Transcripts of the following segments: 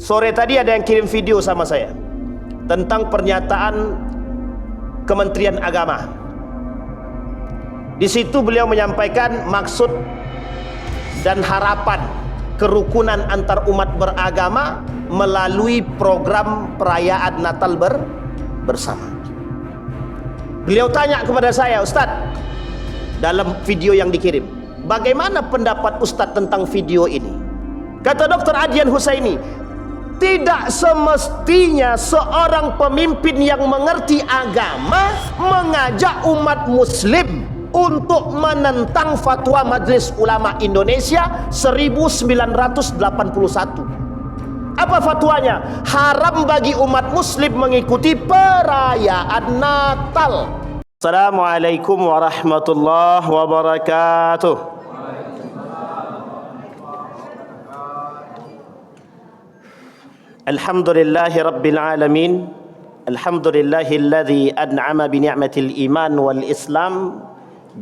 Sore tadi ada yang kirim video sama saya tentang pernyataan Kementerian Agama. Di situ beliau menyampaikan maksud dan harapan kerukunan antar umat beragama melalui program perayaan Natal bersama. Beliau tanya kepada saya, Ustadz, dalam video yang dikirim, bagaimana pendapat Ustadz tentang video ini? Kata Dr. Adian Husaini, tidak semestinya seorang pemimpin yang mengerti agama mengajak umat muslim untuk menentang fatwa Majelis Ulama Indonesia 1981. Apa fatwanya? Haram bagi umat muslim mengikuti perayaan Natal. Assalamualaikum warahmatullahi wabarakatuh. Alhamdulillahi rabbil alamin. Alhamdulillahilladzi an'ama bi ni'matil iman wal islam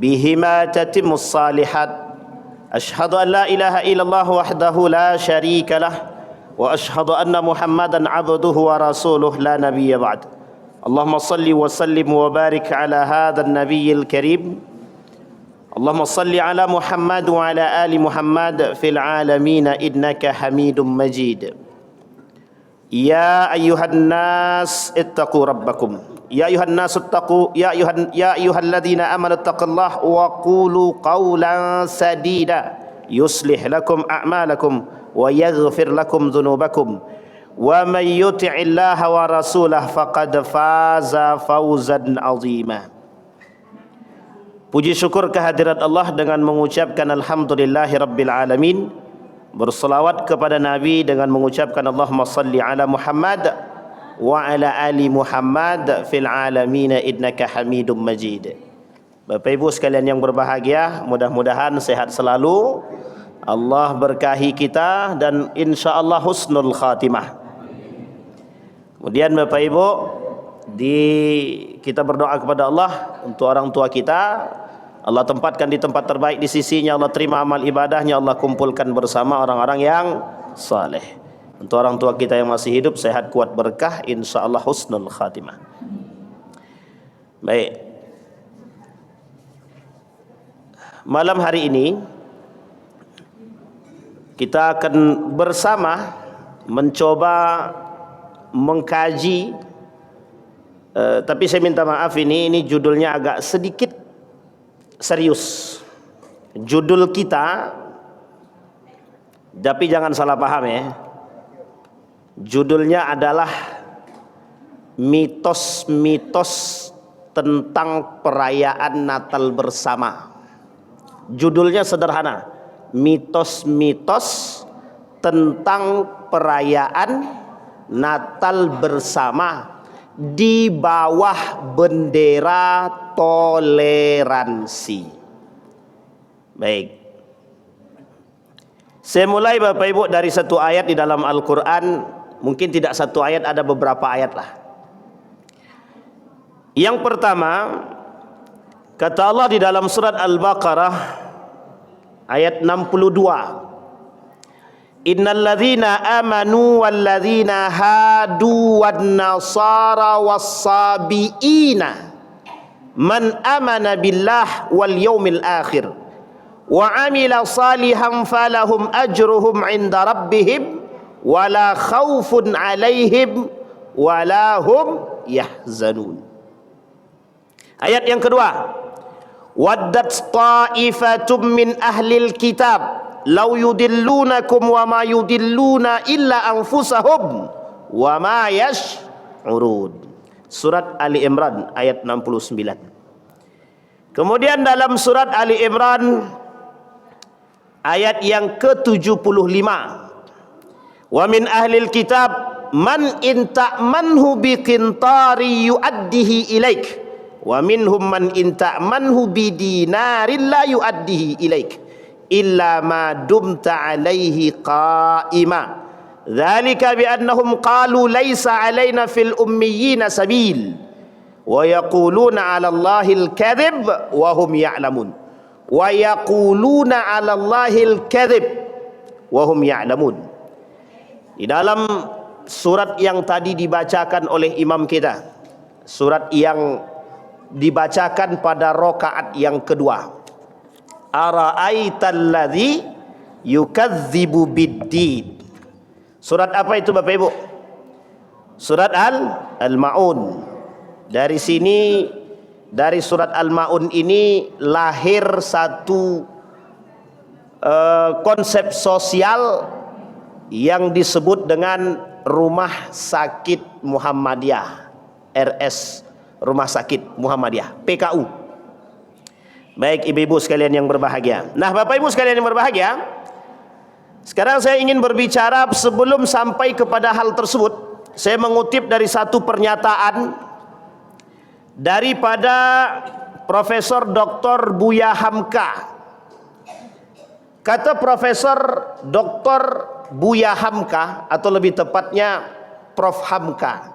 bihima tatimmus salihat. Ashhadu an la ilaha illallah wahdahu la syarika lah wa ashhadu anna Muhammadan 'abduhu wa rasuluh la nabiyya ba'd. Allahumma salli wa sallim wa barik ala hadzal nabiyyil karim. Allahumma salli ala Muhammad wa ala ali Muhammad fil alamin innaka Hamidum Majid. Ya ayyuhan nas ittaqu rabbakum. Ya ayyuhan nas ittaqu ya ayyuhalladzina amanu taqullaha wa qulu qawlan sadida yuslih lakum a'malakum wa yaghfir lakum dhunubakum wa may yuti'illaha wa rasulahu faqad faza fawzan 'azima. Puji syukur kehadirat Allah dengan mengucapkan alhamdulillahi rabbil alamin. Berselawat kepada Nabi dengan mengucapkan Allahumma salli ala Muhammad wa ala ali Muhammad fil alamin innaka Hamidum Majid. Bapak Ibu sekalian yang berbahagia, mudah-mudahan sehat selalu, Allah berkahi kita dan insyaallah husnul khatimah. Kemudian Bapak Ibu, kita berdoa kepada Allah untuk orang tua kita, Allah tempatkan di tempat terbaik di sisinya, Allah terima amal ibadahnya, Allah kumpulkan bersama orang-orang yang saleh. Untuk orang tua kita yang masih hidup, sehat, kuat, berkah, insyaallah husnul khatimah. Baik. Malam hari ini kita akan bersama mencoba mengkaji, tapi saya minta maaf, ini judulnya agak sedikit serius. Judul kita, tapi jangan salah paham ya, judulnya adalah mitos-mitos tentang perayaan Natal bersama. Judulnya sederhana, mitos-mitos tentang perayaan Natal bersama di bawah bendera toleransi. Baik, saya mulai Bapak Ibu dari satu ayat di dalam Al-Quran. Mungkin tidak satu ayat, ada beberapa ayat lah. Yang pertama, kata Allah di dalam surat Al-Baqarah ayat 62, Innal ladzina amanu wal ladzina hadu wan nasara was-sabiina man amana billah wal yaumil akhir wa amila salihan falahum ajruhum 'inda rabbihim wala khaufun 'alaihim wala hum yahzanun. Ayat yang kedua, waddat ta'ifatum min ahlil kitab law yudillunakum wa ma yudilluna illa anfusahum wa ma yash'urun. Surat Ali Imran ayat 69. Kemudian dalam surat Ali Imran ayat yang ke-75, wa min ahlil kitab man in ta'manhu biqintari yu'addihi ilaik wa minhum man in ta'manhu bidinarin la yu'addihi ilaik illa ma dumta alaihi qa'ima dzalika bi annahum qalu laisa alaina fil ummiyina sabil wa yaquluna 'ala Allahil kadhib wa hum ya'lamun wa yaquluna 'ala Allahil kadhib wa hum ya'lamun. Di dalam surat yang tadi dibacakan oleh imam kita, surat yang dibacakan pada rakaat yang kedua, ara'aital ladzi yukadzibu biddin. Surat apa itu Bapak Ibu? Surat Al-Maun. Dari sini, dari surat Al-Maun ini lahir satu konsep sosial yang disebut dengan Rumah Sakit Muhammadiyah, RS, Rumah Sakit Muhammadiyah, PKU. Baik ibu-ibu sekalian yang berbahagia. Nah Bapak Ibu sekalian yang berbahagia, sekarang saya ingin berbicara. Sebelum sampai kepada hal tersebut, saya mengutip dari satu pernyataan daripada Profesor Dr. Buya Hamka. Kata Profesor Dr. Buya Hamka, atau lebih tepatnya Prof Hamka,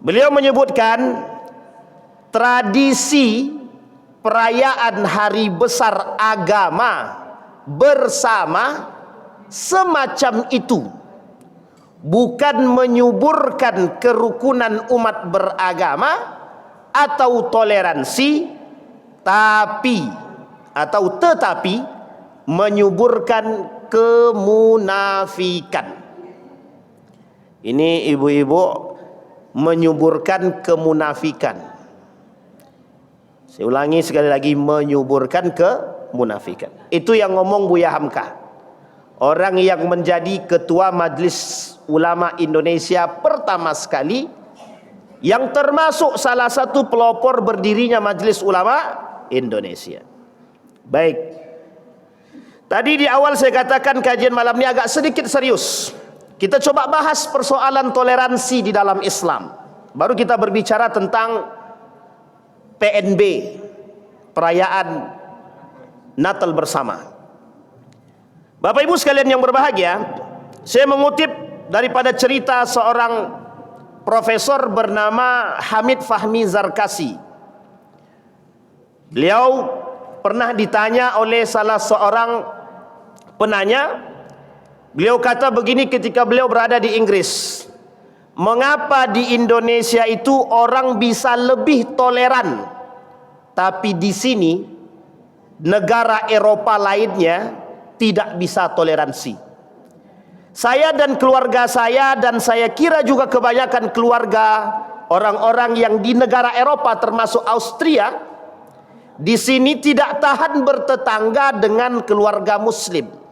beliau menyebutkan tradisi perayaan hari besar agama bersama semacam itu bukan menyuburkan kerukunan umat beragama atau toleransi, tetapi menyuburkan kemunafikan. Ini ibu-ibu, menyuburkan kemunafikan. Saya ulangi sekali lagi, menyuburkan kemunafikan. Itu yang ngomong Buya Hamka, orang yang menjadi ketua Majelis Ulama Indonesia pertama sekali, yang termasuk salah satu pelopor berdirinya Majelis Ulama Indonesia. Baik, tadi di awal saya katakan kajian malam ini agak sedikit serius. Kita coba bahas persoalan toleransi di dalam Islam. Baru kita berbicara tentang PNB, perayaan Natal bersama. Bapak Ibu sekalian yang berbahagia, saya mengutip daripada cerita seorang profesor bernama Hamid Fahmi Zarkasi. Beliau pernah ditanya oleh salah seorang penanya. Beliau kata begini ketika beliau berada di Inggris, mengapa di Indonesia itu orang bisa lebih toleran, tapi di sini negara Eropa lainnya tidak bisa toleransi. Saya dan keluarga saya, dan saya kira juga kebanyakan keluarga orang-orang yang di negara Eropa termasuk Austria, di sini tidak tahan bertetangga dengan keluarga Muslim.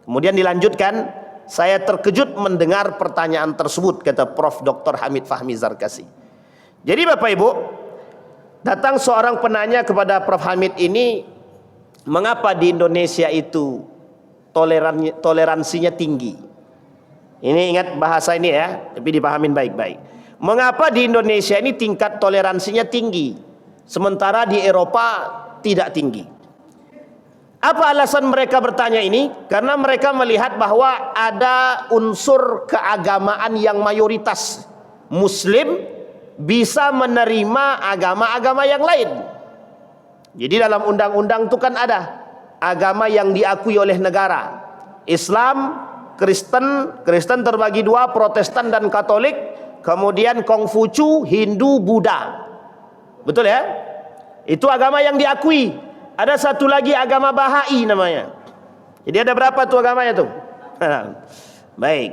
Kemudian dilanjutkan, saya terkejut mendengar pertanyaan tersebut, kata Prof. Dr. Hamid Fahmi Zarkasi. Jadi Bapak Ibu, datang seorang penanya kepada Prof. Hamid ini, mengapa di Indonesia itu toleransinya tinggi? Ini ingat bahasa ini ya, tapi dipahamin baik-baik. Mengapa di Indonesia ini tingkat toleransinya tinggi, sementara di Eropa tidak tinggi? Apa alasan mereka bertanya ini? Karena mereka melihat bahwa ada unsur keagamaan yang mayoritas Muslim bisa menerima agama-agama yang lain. Jadi dalam undang-undang itu kan ada agama yang diakui oleh negara. Islam, Kristen terbagi dua, Protestan dan Katolik. Kemudian Konghucu, Hindu, Buddha. Betul ya? Itu agama yang diakui. Ada satu lagi agama Bahai namanya. Jadi ada berapa tuh agamanya tuh? Baik,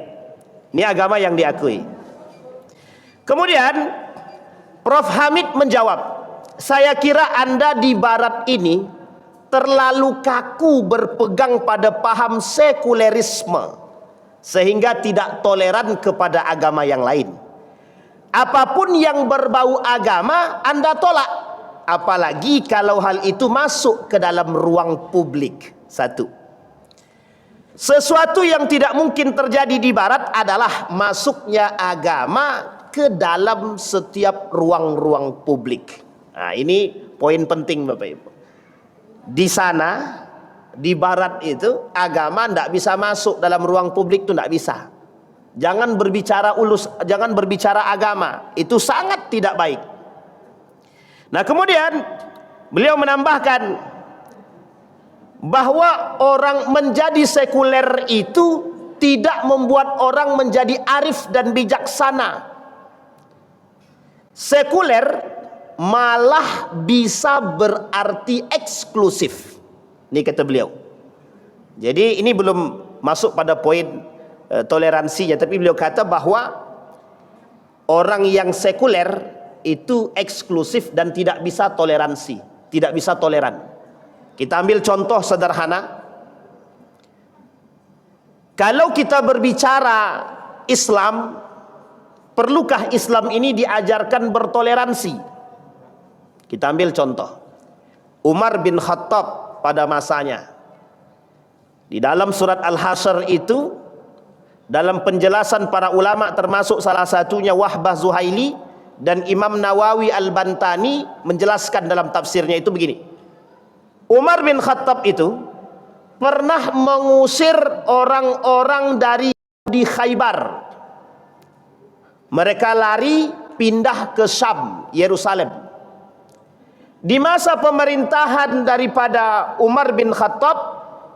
ini agama yang diakui. Kemudian Prof. Hamid menjawab, saya kira Anda di Barat ini terlalu kaku berpegang pada paham sekulerisme, sehingga tidak toleran kepada agama yang lain. Apapun yang berbau agama Anda tolak, apalagi kalau hal itu masuk ke dalam ruang publik. Satu, sesuatu yang tidak mungkin terjadi di Barat adalah masuknya agama ke dalam setiap ruang-ruang publik. Nah, ini poin penting Bapak Ibu. Di sana, di Barat itu agama tidak bisa masuk dalam ruang publik, itu tidak bisa. Jangan berbicara agama, itu sangat tidak baik. Nah kemudian beliau menambahkan bahwa orang menjadi sekuler itu tidak membuat orang menjadi arif dan bijaksana. Sekuler malah bisa berarti eksklusif. Ini kata beliau. Jadi ini belum masuk pada poin toleransinya, tapi beliau kata bahwa orang yang sekuler itu eksklusif dan tidak bisa toleransi, tidak bisa toleran. Kita ambil contoh sederhana. Kalau kita berbicara Islam, perlukah Islam ini diajarkan bertoleransi? Kita ambil contoh Umar bin Khattab pada masanya. Di dalam surat Al-Hasyr itu, dalam penjelasan para ulama termasuk salah satunya Wahbah Zuhaili dan Imam Nawawi Al-Bantani menjelaskan dalam tafsirnya itu begini. Umar bin Khattab itu pernah mengusir orang-orang di Khaybar. Mereka lari pindah ke Syam, Yerusalem. Di masa pemerintahan daripada Umar bin Khattab,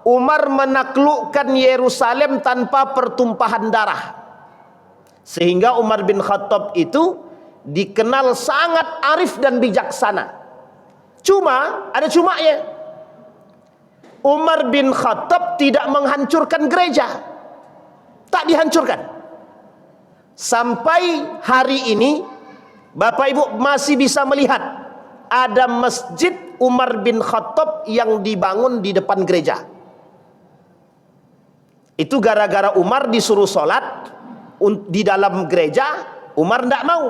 Umar menaklukkan Yerusalem tanpa pertumpahan darah. Sehingga Umar bin Khattab itu dikenal sangat arif dan bijaksana. Cuma, ada cumanya. Umar bin Khattab tidak menghancurkan gereja. Tak dihancurkan. Sampai hari ini Bapak Ibu masih bisa melihat ada masjid Umar bin Khattab yang dibangun di depan gereja. Itu gara-gara Umar disuruh sholat di dalam gereja, Umar tidak mau.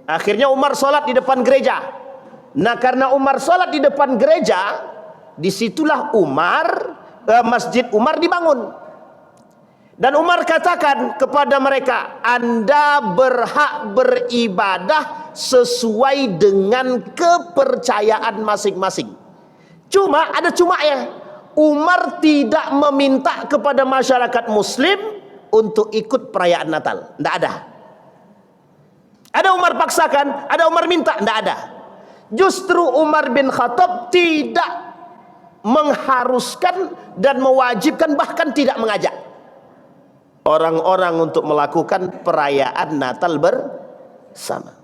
Akhirnya Umar sholat di depan gereja. Nah, karena Umar sholat di depan gereja, disitulah Masjid Umar dibangun. Dan Umar katakan kepada mereka, Anda berhak beribadah sesuai dengan kepercayaan masing-masing. Cuma ada cumanya. Umar tidak meminta kepada masyarakat muslim untuk ikut perayaan Natal. Tidak ada. Ada Umar paksakan, ada Umar minta, tidak ada. Justru Umar bin Khattab tidak mengharuskan dan mewajibkan, bahkan tidak mengajak orang-orang untuk melakukan perayaan Natal bersama.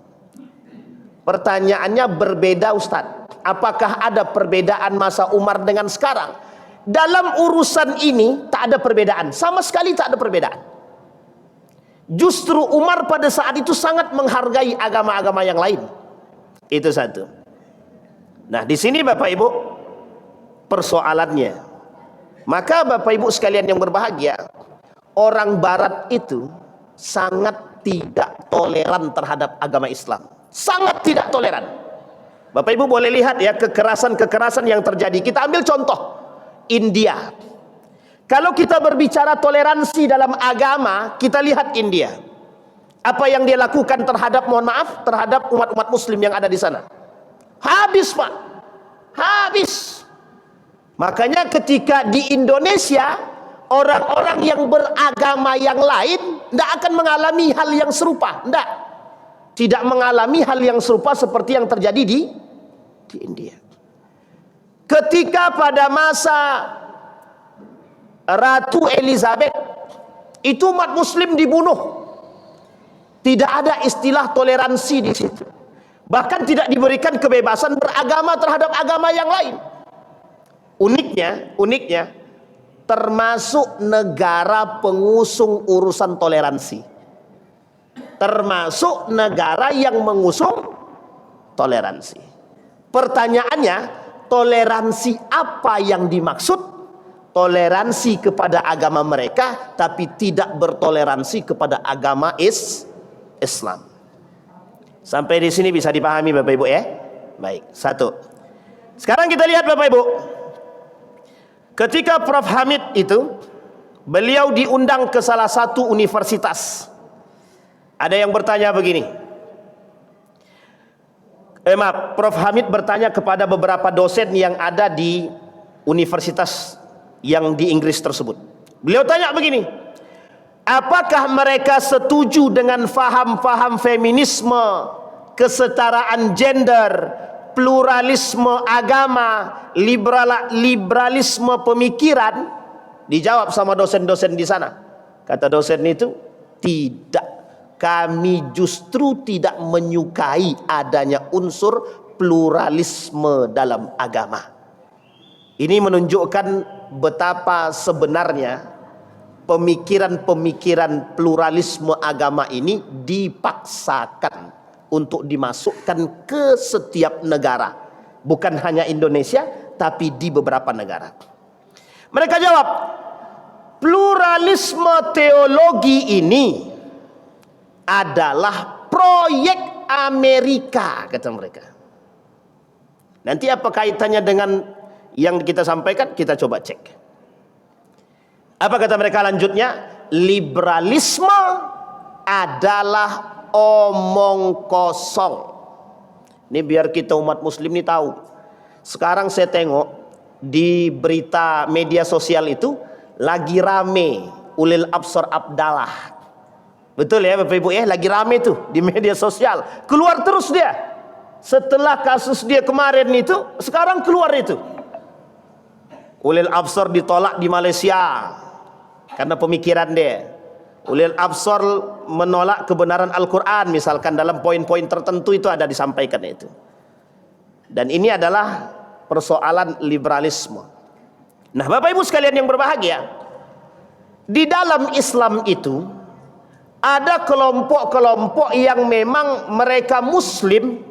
Pertanyaannya berbeda, Ustadz. Apakah ada perbedaan masa Umar dengan sekarang? Dalam urusan ini tak ada perbedaan, sama sekali tak ada perbedaan. Justru Umar pada saat itu sangat menghargai agama-agama yang lain. Itu satu. Nah, di sini Bapak Ibu persoalannya. Maka Bapak Ibu sekalian yang berbahagia, orang Barat itu sangat tidak toleran terhadap agama Islam. Sangat tidak toleran. Bapak Ibu boleh lihat ya kekerasan-kekerasan yang terjadi. Kita ambil contoh India. Kalau kita berbicara toleransi dalam agama, kita lihat India. Apa yang dia lakukan terhadap, mohon maaf, terhadap umat-umat muslim yang ada di sana. Habis, Pak. Habis. Makanya ketika di Indonesia, orang-orang yang beragama yang lain tidak akan mengalami hal yang serupa. Tidak mengalami hal yang serupa seperti yang terjadi di India. Ketika pada masa Ratu Elizabeth, itu umat muslim dibunuh. Tidak ada istilah toleransi di situ. Bahkan tidak diberikan kebebasan beragama terhadap agama yang lain. Uniknya, termasuk negara pengusung urusan toleransi. Termasuk negara yang mengusung toleransi. Pertanyaannya, toleransi apa yang dimaksud? Toleransi kepada agama mereka, tapi tidak bertoleransi kepada agama Islam. Sampai di sini bisa dipahami Bapak Ibu ya? Baik, satu. Sekarang kita lihat Bapak Ibu. Ketika Prof. Hamid itu, beliau diundang ke salah satu universitas. Ada yang bertanya begini. Prof. Hamid bertanya kepada beberapa dosen yang ada di universitas yang di Inggris tersebut. Beliau tanya begini. Apakah mereka setuju dengan faham-faham feminisme, kesetaraan gender, pluralisme agama, liberalisme pemikiran? Dijawab sama dosen-dosen di sana. Kata dosen itu, tidak. Kami justru tidak menyukai adanya unsur pluralisme dalam agama. Ini menunjukkan betapa sebenarnya pemikiran-pemikiran pluralisme agama ini dipaksakan untuk dimasukkan ke setiap negara. Bukan hanya Indonesia, tapi di beberapa negara. Mereka jawab, pluralisme teologi ini adalah proyek Amerika, kata mereka. Nanti apa kaitannya dengan yang kita sampaikan? Kita coba cek. Apa kata mereka lanjutnya? Liberalisme adalah omong kosong. Ini biar kita umat muslim ini tahu. Sekarang saya tengok di berita media sosial itu lagi rame ulil absar Abdallah. Betul ya Bapak Ibu ya, lagi rame tuh di media sosial. Keluar terus dia. Setelah kasus dia kemarin itu, sekarang keluar itu. Ulil absar ditolak di Malaysia karena pemikiran dia. Ulil absar menolak kebenaran Al-Quran, misalkan dalam poin-poin tertentu itu ada disampaikan itu. Dan ini adalah persoalan liberalisme. Nah Bapak Ibu sekalian yang berbahagia, di dalam Islam itu ada kelompok-kelompok yang memang mereka muslim,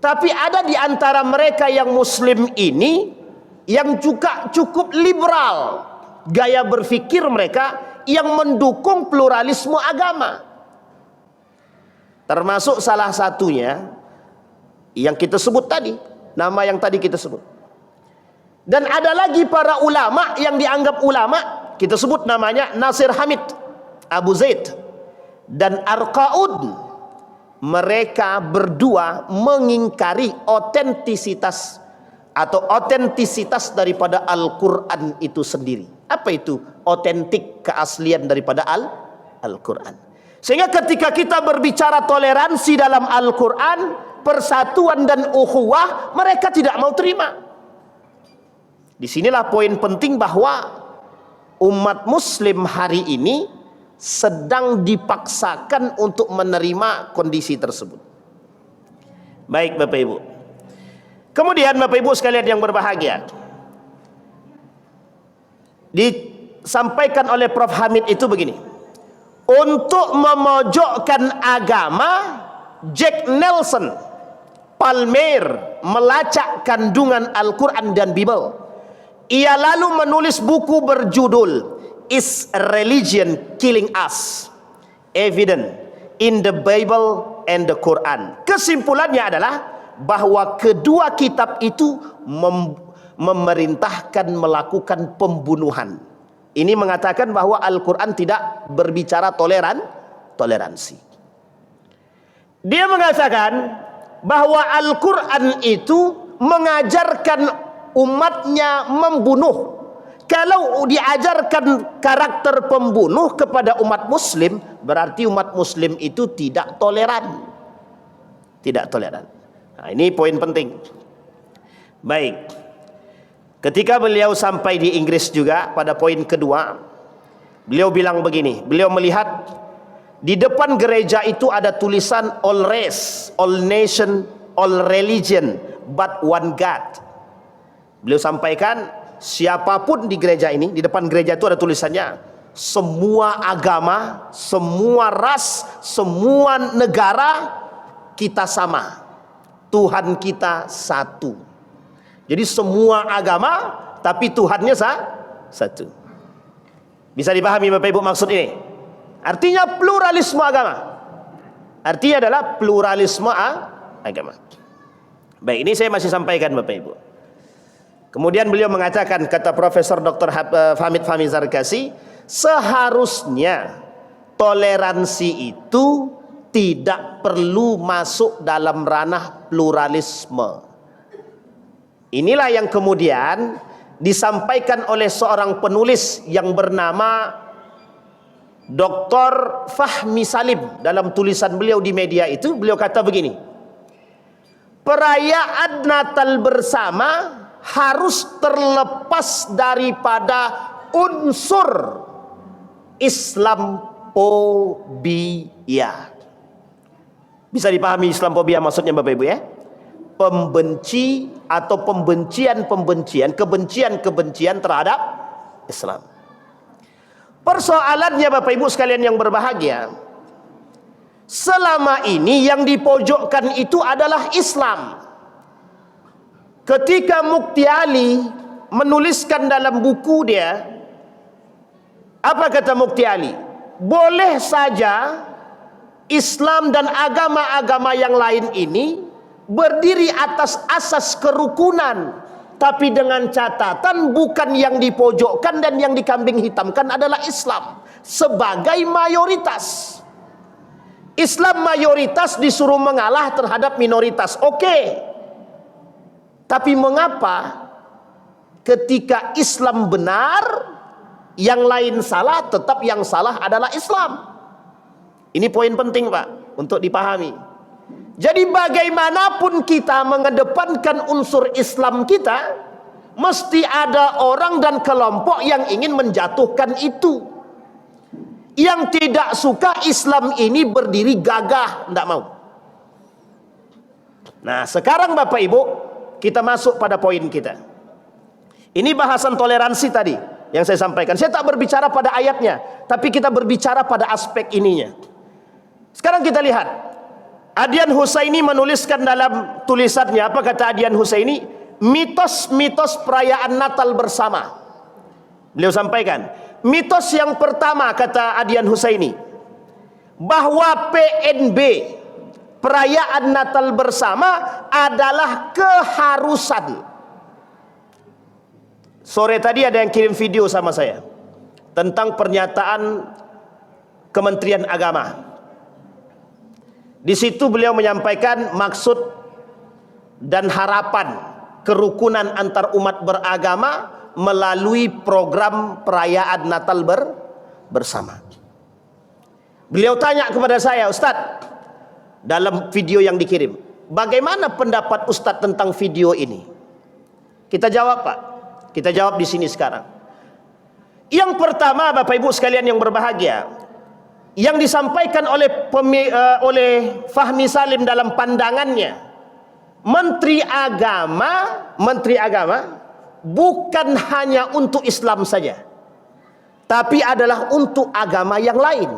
tapi ada di antara mereka yang muslim ini yang juga cukup liberal gaya berpikir mereka, yang mendukung pluralisme agama. Termasuk salah satunya yang kita sebut tadi, nama yang tadi kita sebut. Dan ada lagi para ulama yang dianggap ulama, kita sebut namanya Nasir Hamid, Abu Zaid dan Arqaud. Mereka berdua mengingkari otentisitas daripada Al-Quran itu sendiri. Apa itu otentik, keaslian daripada Al-Quran? Sehingga ketika kita berbicara toleransi dalam Al-Quran, persatuan dan ukhuwah, mereka tidak mau terima. Disinilah poin penting bahwa umat muslim hari ini sedang dipaksakan untuk menerima kondisi tersebut. Baik Bapak Ibu. Kemudian Bapak Ibu sekalian yang berbahagia, disampaikan oleh Prof. Hamid itu begini. Untuk memojokkan agama, Jack Nelson Palmer melacak kandungan Al-Quran dan Bible. Ia lalu menulis buku berjudul Is Religion Killing Us? Evidence in the Bible and the Quran. Kesimpulannya adalah bahwa kedua kitab itu memerintahkan melakukan pembunuhan. Ini mengatakan bahwa Al-Quran tidak berbicara toleransi. Dia mengatakan bahwa Al-Quran itu mengajarkan umatnya membunuh. Kalau diajarkan karakter pembunuh kepada umat muslim, berarti umat muslim itu tidak toleran. Tidak toleran. Nah, ini poin penting. Baik. Ketika beliau sampai di Inggris juga pada poin kedua, beliau bilang begini. Beliau melihat di depan gereja itu ada tulisan all race, all nation, all religion, but one God. Beliau sampaikan, siapapun di gereja ini, di depan gereja itu ada tulisannya, semua agama, semua ras, semua negara, kita sama. Tuhan kita satu. Jadi semua agama, tapi Tuhannya satu. Bisa dipahami Bapak Ibu maksud ini? Artinya pluralisme agama. Artinya adalah pluralisme agama. Baik, ini saya masih sampaikan Bapak Ibu. Kemudian beliau mengatakan, kata Profesor Dr. Hamid Fahmi Zarkasi, seharusnya toleransi itu tidak perlu masuk dalam ranah pluralisme. Inilah yang kemudian disampaikan oleh seorang penulis yang bernama Dr. Fahmi Salim. Dalam tulisan beliau di media itu, beliau kata begini, perayaan Natal bersama harus terlepas daripada unsur Islamophobia. Bisa dipahami Islamophobia maksudnya Bapak Ibu ya? Pembenci atau kebencian terhadap Islam. Persoalannya Bapak Ibu sekalian yang berbahagia, selama ini yang dipojokkan itu adalah Islam. Ketika Mukti Ali menuliskan dalam buku dia, apa kata Mukti Ali? Boleh saja Islam dan agama-agama yang lain ini berdiri atas asas kerukunan, tapi dengan catatan bukan yang dipojokkan dan yang dikambing hitamkan adalah Islam sebagai mayoritas. Islam mayoritas disuruh mengalah terhadap minoritas. Oke. Tapi mengapa ketika Islam benar, yang lain salah, tetap yang salah adalah Islam? Ini poin penting Pak untuk dipahami. Jadi bagaimanapun kita mengedepankan unsur Islam kita, mesti ada orang dan kelompok yang ingin menjatuhkan itu. Yang tidak suka Islam ini berdiri gagah, tidak mau. Nah sekarang Bapak Ibu, kita masuk pada poin kita. Ini bahasan toleransi tadi yang saya sampaikan. Saya tak berbicara pada ayatnya, tapi kita berbicara pada aspek ininya. Sekarang kita lihat, Adian Husaini menuliskan dalam tulisannya, apa kata Adian Husaini? Mitos-mitos perayaan Natal bersama. Beliau sampaikan, mitos yang pertama kata Adian Husaini, bahwa PNB, perayaan Natal bersama, adalah keharusan. Sore tadi ada yang kirim video sama saya tentang pernyataan Kementerian Agama. Di situ beliau menyampaikan maksud dan harapan kerukunan antar umat beragama melalui program perayaan Natal bersama. Beliau tanya kepada saya, Ustadz, dalam video yang dikirim, bagaimana pendapat Ustadz tentang video ini? Kita jawab Pak, kita jawab di sini sekarang. Yang pertama Bapak Ibu sekalian yang berbahagia, yang disampaikan oleh Fahmi Salim dalam pandangannya, Menteri Agama bukan hanya untuk Islam saja, tapi adalah untuk agama yang lain.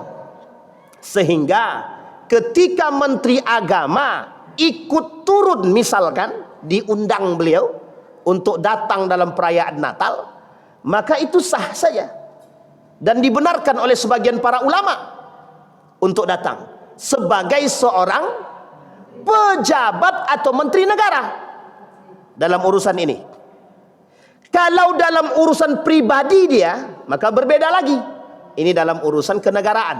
Sehingga ketika Menteri Agama ikut turun, misalkan diundang beliau untuk datang dalam perayaan Natal, maka itu sah saja dan dibenarkan oleh sebagian para ulama untuk datang sebagai seorang pejabat atau menteri negara dalam urusan ini. Kalau dalam urusan pribadi dia, maka berbeda lagi. Ini dalam urusan kenegaraan.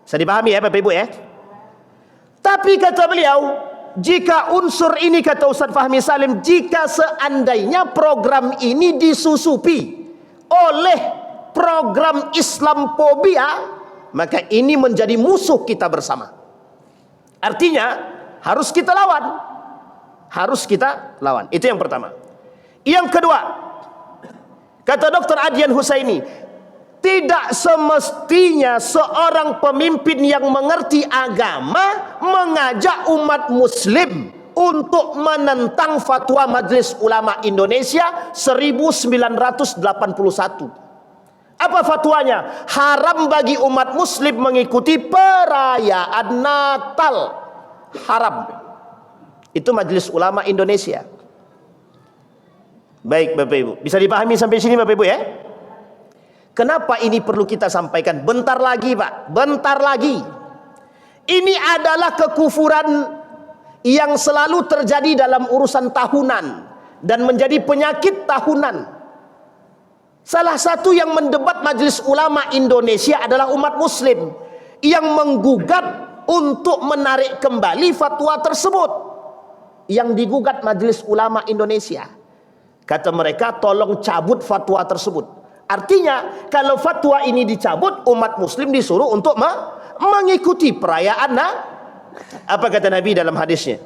Bisa dipahami ya Bapak Ibu ya? Tapi kata beliau, jika unsur ini, kata Ustaz Fahmi Salim, jika seandainya program ini disusupi oleh program Islamophobia, maka ini menjadi musuh kita bersama. Artinya harus kita lawan. Harus kita lawan. Itu yang pertama. Yang kedua, kata Dr. Adian Husaini, tidak semestinya seorang pemimpin yang mengerti agama mengajak umat muslim untuk menentang fatwa Majelis Ulama Indonesia 1981. Apa fatwanya? Haram bagi umat muslim mengikuti perayaan Natal. Haram. Itu Majelis Ulama Indonesia. Baik Bapak Ibu, bisa dipahami sampai sini Bapak Ibu ya? Kenapa ini perlu kita sampaikan? Bentar lagi Pak, bentar lagi. Ini adalah kekufuran yang selalu terjadi dalam urusan tahunan dan menjadi penyakit tahunan. Salah satu yang mendebat Majelis Ulama Indonesia adalah umat muslim yang menggugat untuk menarik kembali fatwa tersebut yang digugat Majelis Ulama Indonesia. Kata mereka, tolong cabut fatwa tersebut. Artinya kalau fatwa ini dicabut, umat muslim disuruh untuk mengikuti perayaan apa kata Nabi dalam hadisnya?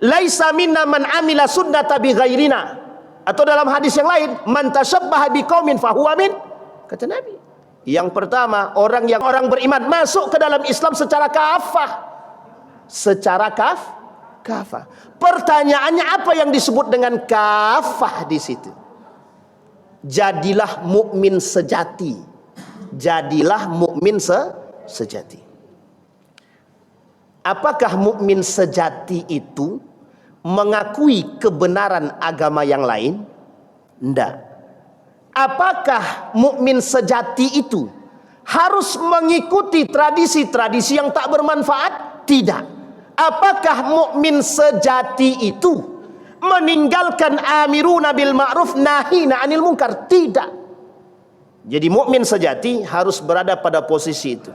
Laisa minna man amila sunnata bi ghairina. Atau dalam hadis yang lain, man tashabbaha biqaumin fahuwa min. Kata Nabi, Yang pertama, orang beriman masuk ke dalam Islam secara kafah. Secara kafah. Pertanyaannya, apa yang disebut dengan kafah di situ? Jadilah mukmin sejati. Jadilah mukmin sejati. Apakah mukmin sejati itu mengakui kebenaran agama yang lain? Tidak. Apakah mukmin sejati itu harus mengikuti tradisi-tradisi yang tak bermanfaat? Tidak. Apakah mukmin sejati itu meninggalkan amiruna bil ma'ruf nahina 'anil munkar? Tidak. Jadi mukmin sejati harus berada pada posisi itu.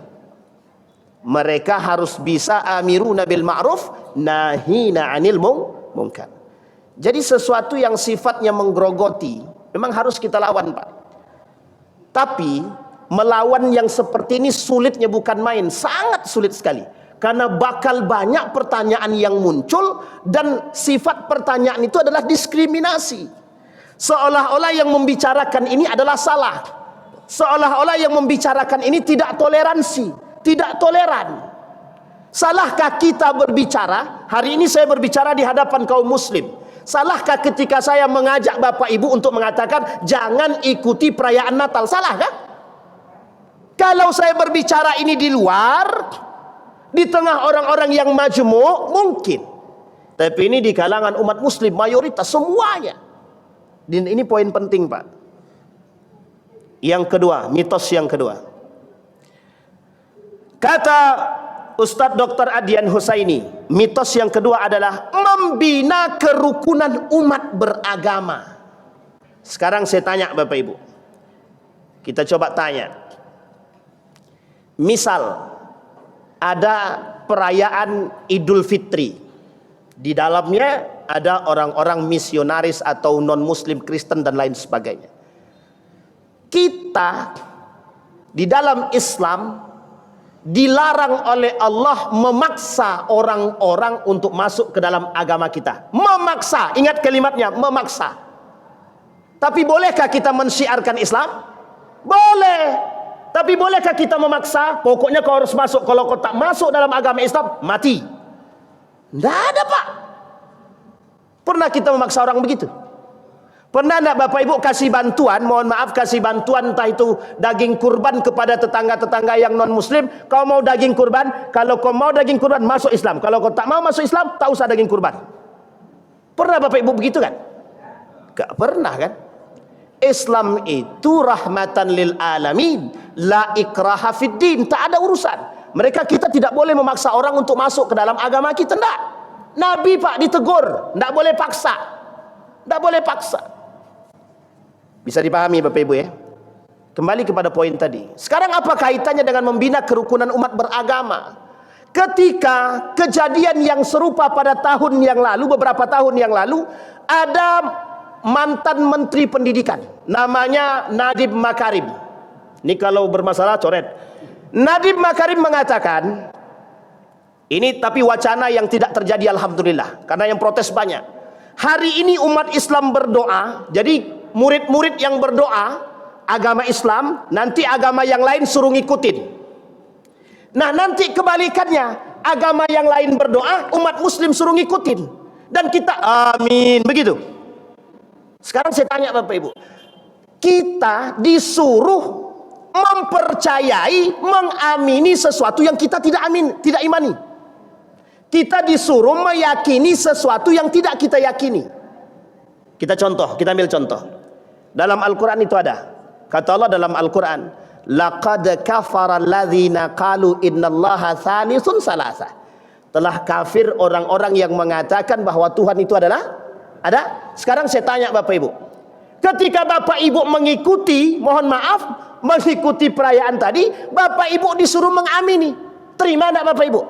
Mereka harus bisa amiruna bil ma'ruf nahina 'anil munkar. Jadi sesuatu yang sifatnya menggerogoti memang harus kita lawan, Pak. Tapi melawan yang seperti ini sulitnya bukan main, sangat sulit sekali. Karena bakal banyak pertanyaan yang muncul, dan sifat pertanyaan itu adalah diskriminasi. Seolah-olah yang membicarakan ini adalah salah. Seolah-olah yang membicarakan ini tidak toleransi, tidak toleran. Salahkah kita berbicara? Hari ini saya berbicara di hadapan kaum muslim. Salahkah ketika saya mengajak Bapak Ibu untuk mengatakan jangan ikuti perayaan Natal? Salahkah? Kalau saya berbicara ini di luar, di tengah orang-orang yang majmuk, mungkin. Tapi ini di kalangan umat muslim mayoritas semuanya. Dan ini poin penting, Pak. Yang kedua, mitos yang kedua. Kata Ustadz Dr. Adian Husaini, mitos yang kedua adalah membina kerukunan umat beragama. Sekarang saya tanya Bapak Ibu. Kita coba tanya. Misal ada perayaan Idul Fitri. Di dalamnya ada orang-orang misionaris atau non-muslim, Kristen dan lain sebagainya. Kita di dalam Islam dilarang oleh Allah memaksa orang-orang untuk masuk ke dalam agama kita. Memaksa, ingat kalimatnya, memaksa. Tapi bolehkah kita mensyiarkan Islam? Boleh. Tapi bolehkah kita memaksa? Pokoknya kau harus masuk. Kalau kau tak masuk dalam agama Islam, mati. Tidak ada, Pak. Pernah kita memaksa orang begitu? Pernah enggak Bapak Ibu kasih bantuan, mohon maaf, kasih bantuan entah itu daging kurban kepada tetangga-tetangga yang non muslim? Kau mau daging kurban? Kalau kau mau daging kurban, masuk Islam. Kalau kau tak mau masuk Islam, tak usah daging kurban. Pernah Bapak Ibu begitu kan? Gak pernah kan? Islam itu rahmatan lil alamin, la ikraha fid din. Tak ada urusan. Kita tidak boleh memaksa orang untuk masuk ke dalam agama kita. Tidak. Nabi, Pak, ditegur, tidak boleh paksa. Tidak boleh paksa. Bisa dipahami Bapak Ibu ya? Kembali kepada poin tadi. Sekarang apa kaitannya dengan membina kerukunan umat beragama? Ketika kejadian yang serupa pada tahun yang lalu, beberapa tahun yang lalu, ada mantan menteri pendidikan, namanya Nadiem Makarim. Ini kalau bermasalah coret. Nadiem Makarim mengatakan, ini tapi wacana yang tidak terjadi alhamdulillah, karena yang protes banyak. Hari ini umat Islam berdoa, jadi murid-murid yang berdoa agama Islam, nanti agama yang lain suruh ngikutin. Nah nanti kebalikannya, agama yang lain berdoa, umat muslim suruh ngikutin. Dan kita amin, begitu. Sekarang saya tanya Bapak Ibu, kita disuruh mempercayai, mengamini sesuatu yang kita tidak imani. Kita disuruh meyakini sesuatu yang tidak kita yakini. Kita ambil contoh. Dalam Al-Quran itu ada. Kata Allah dalam Al-Quran, laqad kafara alladzina qalu innallaha thalitsun salasa. Telah kafir orang-orang yang mengatakan bahwa Tuhan itu adalah ada. Sekarang saya tanya Bapak Ibu, ketika Bapak Ibu mengikuti, mohon maaf, mengikuti perayaan tadi, Bapak Ibu disuruh mengamini. Terima enggak Bapak Ibu?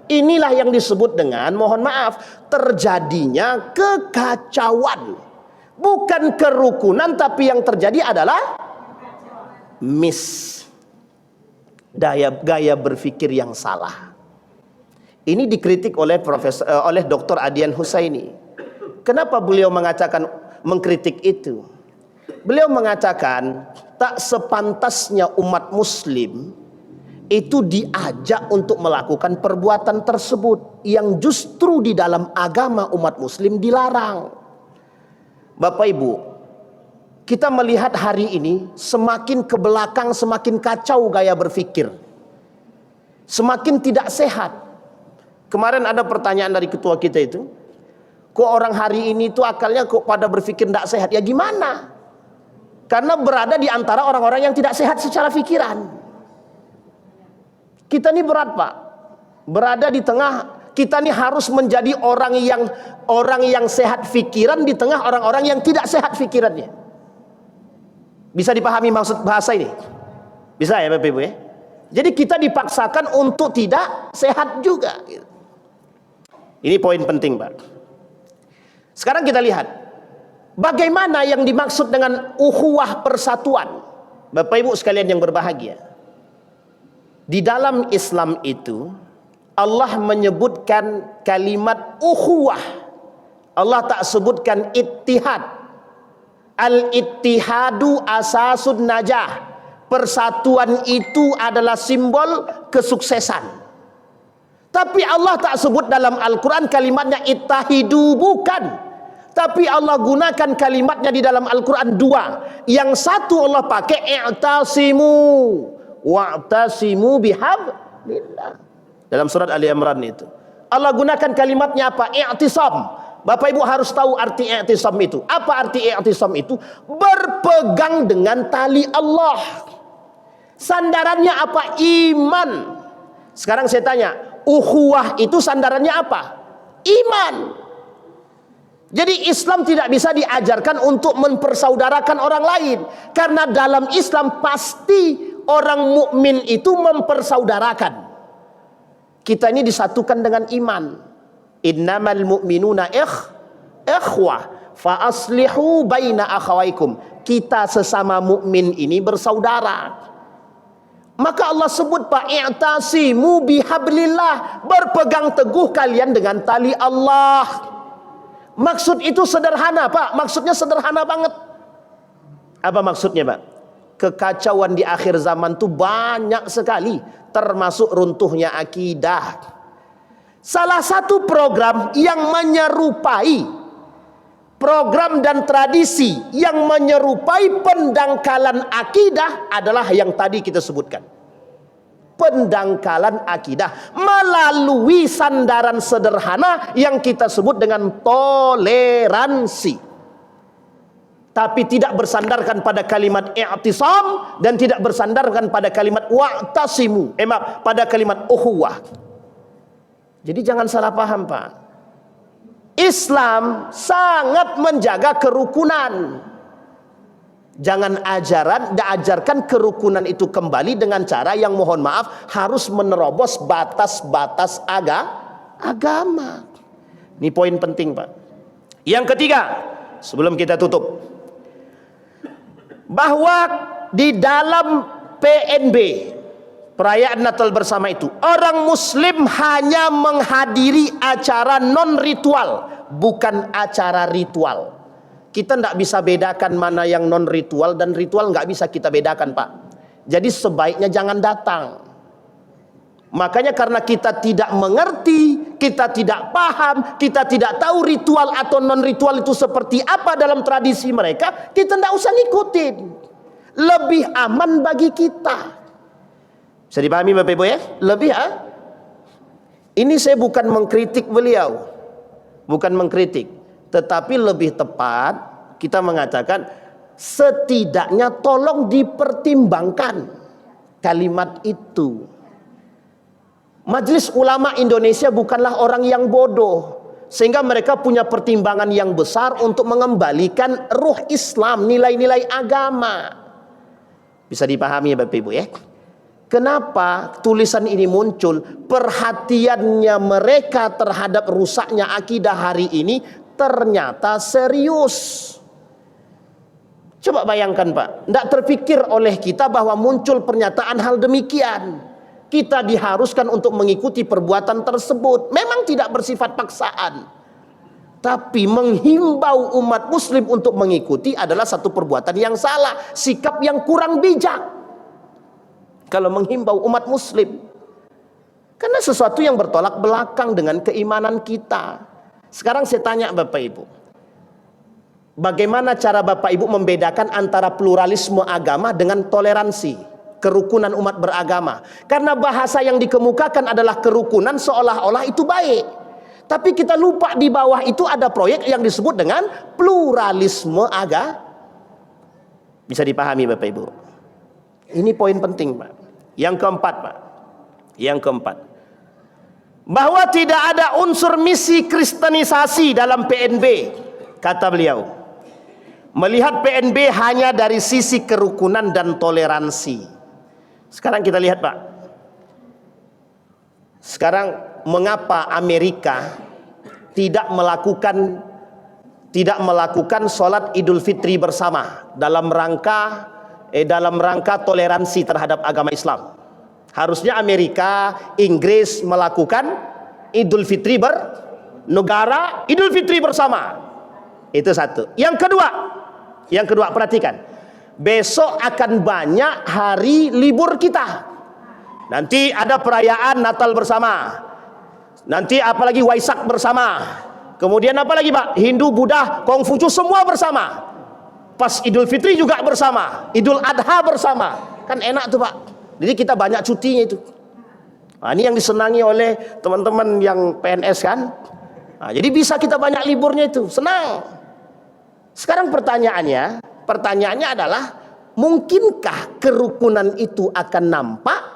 Inilah yang disebut dengan, mohon maaf, terjadinya kekacauan. Bukan kerukunan, tapi yang terjadi adalah gaya berpikir yang salah. Ini dikritik oleh Dr. Adian Husaini. Kenapa beliau mengkritik itu? Beliau mengatakan, tak sepantasnya umat muslim itu diajak untuk melakukan perbuatan tersebut yang justru di dalam agama umat muslim dilarang. Bapak Ibu, kita melihat hari ini semakin ke belakang semakin kacau gaya berpikir, semakin tidak sehat. Kemarin ada pertanyaan dari ketua kita itu, kok orang hari ini tuh akalnya kok pada berpikir tidak sehat? Ya gimana? Karena berada di antara orang-orang yang tidak sehat secara pikiran. Kita ini berat, Pak. Berada di tengah, kita ini harus menjadi orang yang sehat pikiran di tengah orang-orang yang tidak sehat pikirannya. Bisa dipahami maksud bahasa ini? Bisa ya Bapak Ibu ya? Jadi kita dipaksakan untuk tidak sehat juga. Ini poin penting, Pak. Sekarang kita lihat bagaimana yang dimaksud dengan ukhuwah persatuan. Bapak Ibu sekalian yang berbahagia, di dalam Islam itu Allah menyebutkan kalimat ukhuwah. Allah tak sebutkan ittihad. Al-ittihadu asasun najah. Persatuan itu adalah simbol kesuksesan. Tapi Allah tak sebut dalam Al-Quran kalimatnya ittahidu, bukan. Tapi Allah gunakan kalimatnya di dalam Al-Quran dua. Yang satu Allah pakai i'tasimu, wa'tasimu bihablillah. Dalam surat Ali Imran itu Allah gunakan kalimatnya apa? I'tisam. Bapak Ibu harus tahu arti i'tisam itu. Apa arti i'tisam itu? Berpegang dengan tali Allah. Sandarannya apa? Iman. Sekarang saya tanya, ukhuwah itu sandarannya apa? Iman. Jadi Islam tidak bisa diajarkan untuk mempersaudarakan orang lain, karena dalam Islam pasti orang mukmin itu mempersaudarakan. Kita ini disatukan dengan iman. Innamal mu'minuna ikhwah fa aslihu baina akhawaikum. Kita sesama mukmin ini bersaudara. Maka Allah sebut Pak, i'tasimu bihablillah, berpegang teguh kalian dengan tali Allah. Maksud itu sederhana, Pak. Maksudnya sederhana banget. Apa maksudnya, Pak? Kekacauan di akhir zaman itu banyak sekali, termasuk runtuhnya akidah. Salah satu program yang menyerupai program dan tradisi yang menyerupai pendangkalan akidah adalah yang tadi kita sebutkan. Pendangkalan akidah melalui sandaran sederhana yang kita sebut dengan toleransi. Tapi tidak bersandarkan pada kalimat i'tisam dan tidak bersandarkan pada kalimat wa'tasimu, pada kalimat ukhuwah. Jadi jangan salah paham, Pak. Islam sangat menjaga kerukunan. Jangan ajarkan kerukunan itu kembali dengan cara yang mohon maaf harus menerobos batas-batas agama. Ini poin penting, Pak. Yang ketiga, sebelum kita tutup, bahwa di dalam PNB, perayaan Natal bersama itu, orang Muslim hanya menghadiri acara non ritual, bukan acara ritual. Kita tidak bisa bedakan mana yang non ritual dan ritual, nggak bisa kita bedakan, Pak. Jadi sebaiknya jangan datang. Makanya karena kita tidak mengerti, kita tidak paham, kita tidak tahu ritual atau non ritual itu seperti apa dalam tradisi mereka, kita tidak usah ngikutin. Lebih aman bagi kita. Bisa dipahami Bapak Ibu ya? Ini saya bukan mengkritik beliau, bukan mengkritik, tetapi lebih tepat kita mengatakan setidaknya tolong dipertimbangkan kalimat itu. Majelis Ulama Indonesia bukanlah orang yang bodoh, sehingga mereka punya pertimbangan yang besar untuk mengembalikan ruh Islam, nilai-nilai agama. Bisa dipahami ya Bapak Ibu ya? Kenapa tulisan ini muncul? Perhatiannya mereka terhadap rusaknya akidah hari ini ternyata serius. Coba bayangkan, Pak, tidak terpikir oleh kita bahwa muncul pernyataan hal demikian. Kita diharuskan untuk mengikuti perbuatan tersebut. Memang tidak bersifat paksaan, Tapi menghimbau umat muslim untuk mengikuti adalah satu perbuatan yang salah, sikap yang kurang bijak. Kalau menghimbau umat muslim, karena sesuatu yang bertolak belakang dengan keimanan kita. Sekarang saya tanya Bapak Ibu, bagaimana cara Bapak Ibu membedakan antara pluralisme agama dengan toleransi, kerukunan umat beragama? Karena bahasa yang dikemukakan adalah kerukunan, seolah-olah itu baik. Tapi kita lupa di bawah itu ada proyek yang disebut dengan pluralisme agama. Bisa dipahami Bapak Ibu? Ini poin penting Pak. Yang keempat Pak, yang keempat, bahwa tidak ada unsur misi kristenisasi dalam PNB. Kata beliau, melihat PNB hanya dari sisi kerukunan dan toleransi. Sekarang kita lihat Pak, sekarang mengapa Amerika tidak melakukan sholat Idul Fitri bersama dalam rangka toleransi terhadap agama Islam? Harusnya Amerika, Inggris melakukan Idul Fitri bernegara, Idul Fitri bersama. Itu satu. Yang kedua perhatikan, besok akan banyak hari libur kita. Nanti ada perayaan Natal bersama, nanti apalagi Waisak bersama, kemudian apalagi Pak, Hindu, Buddha, Kongfucu semua bersama. Pas Idul Fitri juga bersama, Idul Adha bersama, kan enak tuh Pak. Jadi kita banyak cutinya itu. Nah, ini yang disenangi oleh teman-teman yang PNS kan. Nah, jadi bisa kita banyak liburnya itu, senang. Sekarang pertanyaannya adalah, mungkinkah kerukunan itu akan nampak?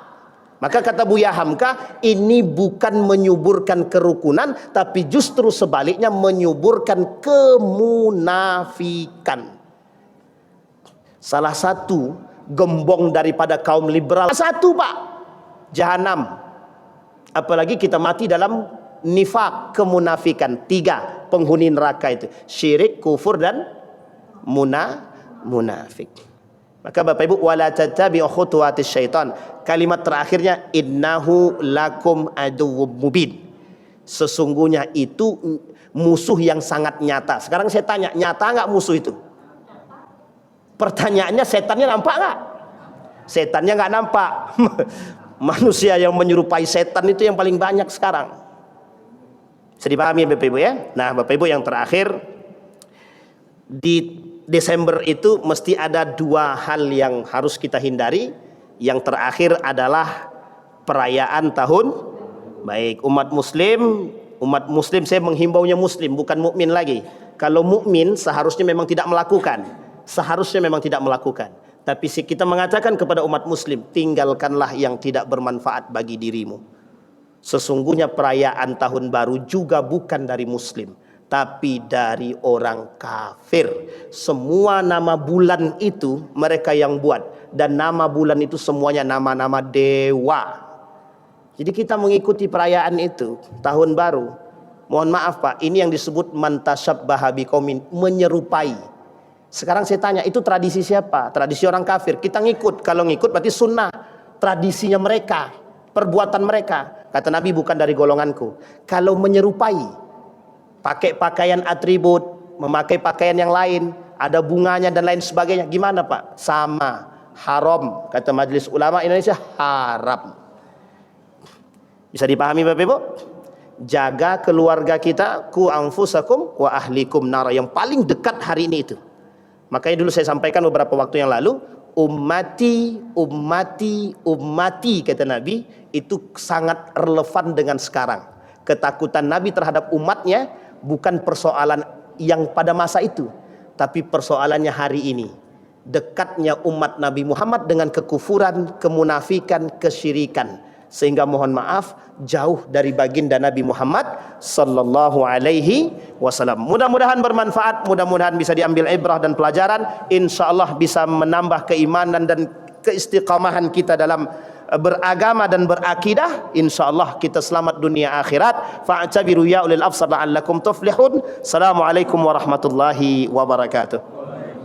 Maka kata Buya Hamka, ini bukan menyuburkan kerukunan, tapi justru sebaliknya menyuburkan kemunafikan. Salah satu gembong daripada kaum liberal, satu Pak, jahanam. Apalagi kita mati dalam nifak, kemunafikan. 3 penghuni neraka itu, syirik, kufur, dan munafik. Maka Bapak Ibu, wala tattabi'u khutuwatis syaitan. Kalimat terakhirnya, innahu lakum aduwwum mubin. Sesungguhnya itu musuh yang sangat nyata. Sekarang saya tanya, nyata nggak musuh itu? Pertanyaannya, setannya nampak nggak? Setannya nggak nampak. Manusia yang menyerupai setan itu yang paling banyak sekarang. Bisa dipahami Bapak Ibu ya? Nah Bapak Ibu, yang terakhir, di Desember itu mesti ada 2 hal yang harus kita hindari. Yang terakhir adalah perayaan tahun baik umat muslim. Umat muslim, saya menghimbaunya muslim, bukan mukmin lagi. Kalau mukmin seharusnya memang tidak melakukan. Tapi kita mengatakan kepada umat muslim, tinggalkanlah yang tidak bermanfaat bagi dirimu. Sesungguhnya perayaan tahun baru juga bukan dari muslim, tapi dari orang kafir. Semua nama bulan itu mereka yang buat, dan nama bulan itu semuanya nama-nama dewa. Jadi kita mengikuti perayaan itu, tahun baru. Mohon maaf Pak, ini yang disebut mantasyabbaha biqaumin, menyerupai. Sekarang saya tanya, itu tradisi siapa? Tradisi orang kafir. Kita ngikut. Kalau ngikut berarti sunnah, tradisinya mereka, perbuatan mereka. Kata Nabi, bukan dari golonganku. Kalau menyerupai, pakai pakaian atribut, memakai pakaian yang lain, ada bunganya dan lain sebagainya, gimana Pak? Sama, haram. Kata Majelis Ulama Indonesia, haram. Bisa dipahami Bapak Ibu? Jaga keluarga kita, ku anfusakum wa ahlikum nara, yang paling dekat hari ini itu. Makanya dulu saya sampaikan beberapa waktu yang lalu, ummati kata Nabi, itu sangat relevan dengan sekarang. Ketakutan Nabi terhadap umatnya bukan persoalan yang pada masa itu, tapi persoalannya hari ini. Dekatnya umat Nabi Muhammad dengan kekufuran, kemunafikan, kesyirikan, sehingga mohon maaf jauh dari baginda Nabi Muhammad sallallahu alaihi wasallam. Mudah-mudahan bermanfaat, mudah-mudahan bisa diambil ibrah dan pelajaran, insyaallah bisa menambah keimanan dan keistiqamahan kita dalam beragama dan berakidah. Insyaallah kita selamat dunia akhirat. Fa'tabiru ya ulil absar la'allakum tuflihun. Assalamualaikum warahmatullahi wabarakatuh.